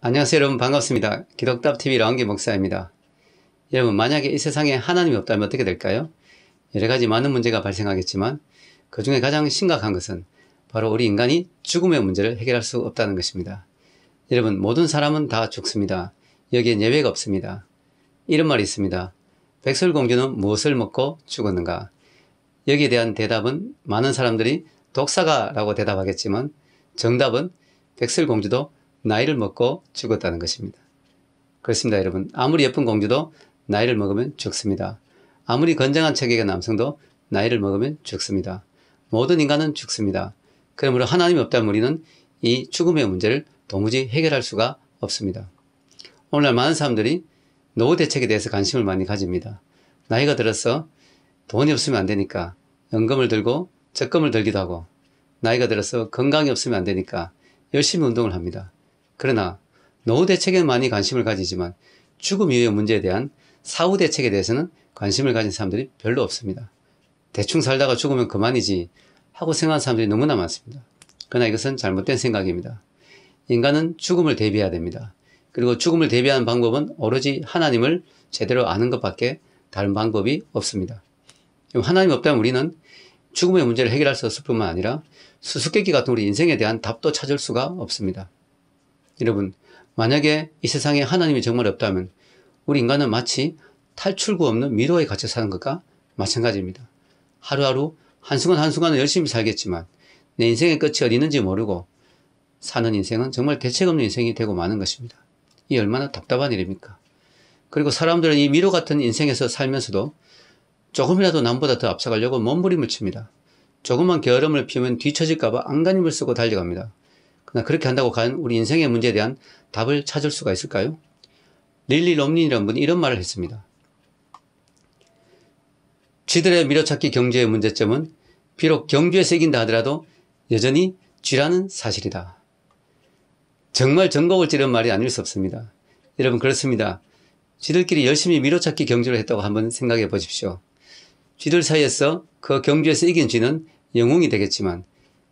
안녕하세요 여러분, 반갑습니다. 기독답TV 라운기 목사입니다. 여러분, 만약에 이 세상에 하나님이 없다면 어떻게 될까요? 여러가지 많은 문제가 발생하겠지만 그 중에 가장 심각한 것은 바로 우리 인간이 죽음의 문제를 해결할 수 없다는 것입니다. 여러분, 모든 사람은 다 죽습니다. 여기엔 예외가 없습니다. 이런 말이 있습니다. 백설공주는 무엇을 먹고 죽었는가? 여기에 대한 대답은 많은 사람들이 독사가 라고 대답하겠지만 정답은 백설공주도 나이를 먹고 죽었다는 것입니다. 그렇습니다 여러분. 아무리 예쁜 공주도 나이를 먹으면 죽습니다. 아무리 건장한 체격의 남성도 나이를 먹으면 죽습니다. 모든 인간은 죽습니다. 그러므로 하나님이 없다면 우리는 이 죽음의 문제를 도무지 해결할 수가 없습니다. 오늘날 많은 사람들이 노후 대책에 대해서 관심을 많이 가집니다. 나이가 들어서 돈이 없으면 안 되니까 연금을 들고 적금을 들기도 하고, 나이가 들어서 건강이 없으면 안 되니까 열심히 운동을 합니다. 그러나 노후 대책에 많이 관심을 가지지만 죽음 이후의 문제에 대한 사후 대책에 대해서는 관심을 가진 사람들이 별로 없습니다. 대충 살다가 죽으면 그만이지 하고 생각하는 사람들이 너무나 많습니다. 그러나 이것은 잘못된 생각입니다. 인간은 죽음을 대비해야 됩니다. 그리고 죽음을 대비하는 방법은 오로지 하나님을 제대로 아는 것밖에 다른 방법이 없습니다. 하나님이 없다면 우리는 죽음의 문제를 해결할 수 없을 뿐만 아니라 수수께끼 같은 우리 인생에 대한 답도 찾을 수가 없습니다. 여러분, 만약에 이 세상에 하나님이 정말 없다면 우리 인간은 마치 탈출구 없는 미로에 갇혀 사는 것과 마찬가지입니다. 하루하루 한순간 한순간은 열심히 살겠지만 내 인생의 끝이 어디 있는지 모르고 사는 인생은 정말 대책 없는 인생이 되고 마는 것입니다. 이 얼마나 답답한 일입니까? 그리고 사람들은 이 미로 같은 인생에서 살면서도 조금이라도 남보다 더 앞서가려고 몸부림을 칩니다. 조금만 게으름을 피우면 뒤처질까봐 안간힘을 쓰고 달려갑니다. 그러나 그렇게 한다고 과연 우리 인생의 문제에 대한 답을 찾을 수가 있을까요? 릴리 롬린이라는 분이 이런 말을 했습니다. 쥐들의 미로찾기 경주의 문제점은 비록 경주에서 이긴다 하더라도 여전히 쥐라는 사실이다. 정말 전곡을 찌르는 말이 아닐 수 없습니다. 여러분, 그렇습니다. 쥐들끼리 열심히 미로찾기 경주를 했다고 한번 생각해 보십시오. 쥐들 사이에서 그 경주에서 이긴 쥐는 영웅이 되겠지만,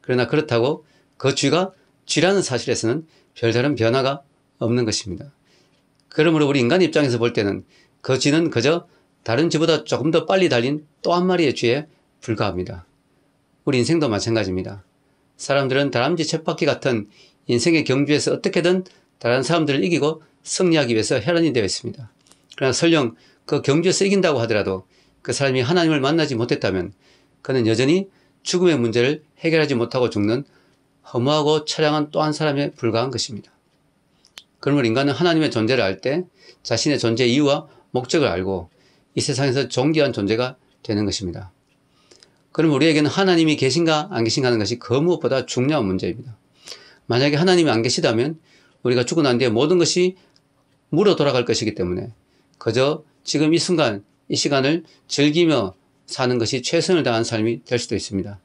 그러나 그렇다고 그 쥐가 쥐라는 사실에서는 별다른 변화가 없는 것입니다. 그러므로 우리 인간 입장에서 볼 때는 그 쥐는 그저 다른 쥐보다 조금 더 빨리 달린 또 한 마리의 쥐에 불과합니다. 우리 인생도 마찬가지입니다. 사람들은 다람쥐 쳇바퀴 같은 인생의 경주에서 어떻게든 다른 사람들을 이기고 승리하기 위해서 혈안이 되어 있습니다. 그러나 설령 그 경주에서 이긴다고 하더라도 그 사람이 하나님을 만나지 못했다면 그는 여전히 죽음의 문제를 해결하지 못하고 죽는 허무하고 처량한 또 한 사람에 불과한 것입니다. 그러므로 인간은 하나님의 존재를 알 때 자신의 존재 이유와 목적을 알고 이 세상에서 존귀한 존재가 되는 것입니다. 그럼 우리에게는 하나님이 계신가 안 계신가 하는 것이 그 무엇보다 중요한 문제입니다. 만약에 하나님이 안 계시다면 우리가 죽고 난 뒤에 모든 것이 물어 돌아갈 것이기 때문에 그저 지금 이 순간 이 시간을 즐기며 사는 것이 최선을 다하는 삶이 될 수도 있습니다.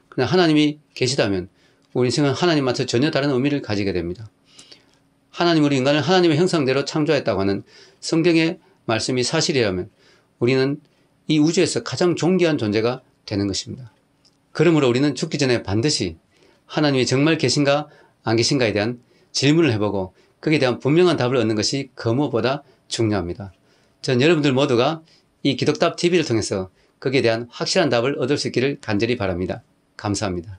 그러나 하나님이 계시다면 우리 인생은 하나님한테 전혀 다른 의미를 가지게 됩니다. 하나님, 우리 인간을 하나님의 형상대로 창조했다고 하는 성경의 말씀이 사실이라면 우리는 이 우주에서 가장 존귀한 존재가 되는 것입니다. 그러므로 우리는 죽기 전에 반드시 하나님이 정말 계신가 안 계신가에 대한 질문을 해보고 거기에 대한 분명한 답을 얻는 것이 그 무엇보다 중요합니다. 전 여러분들 모두가 이 기독답TV를 통해서 거기에 대한 확실한 답을 얻을 수 있기를 간절히 바랍니다. 감사합니다.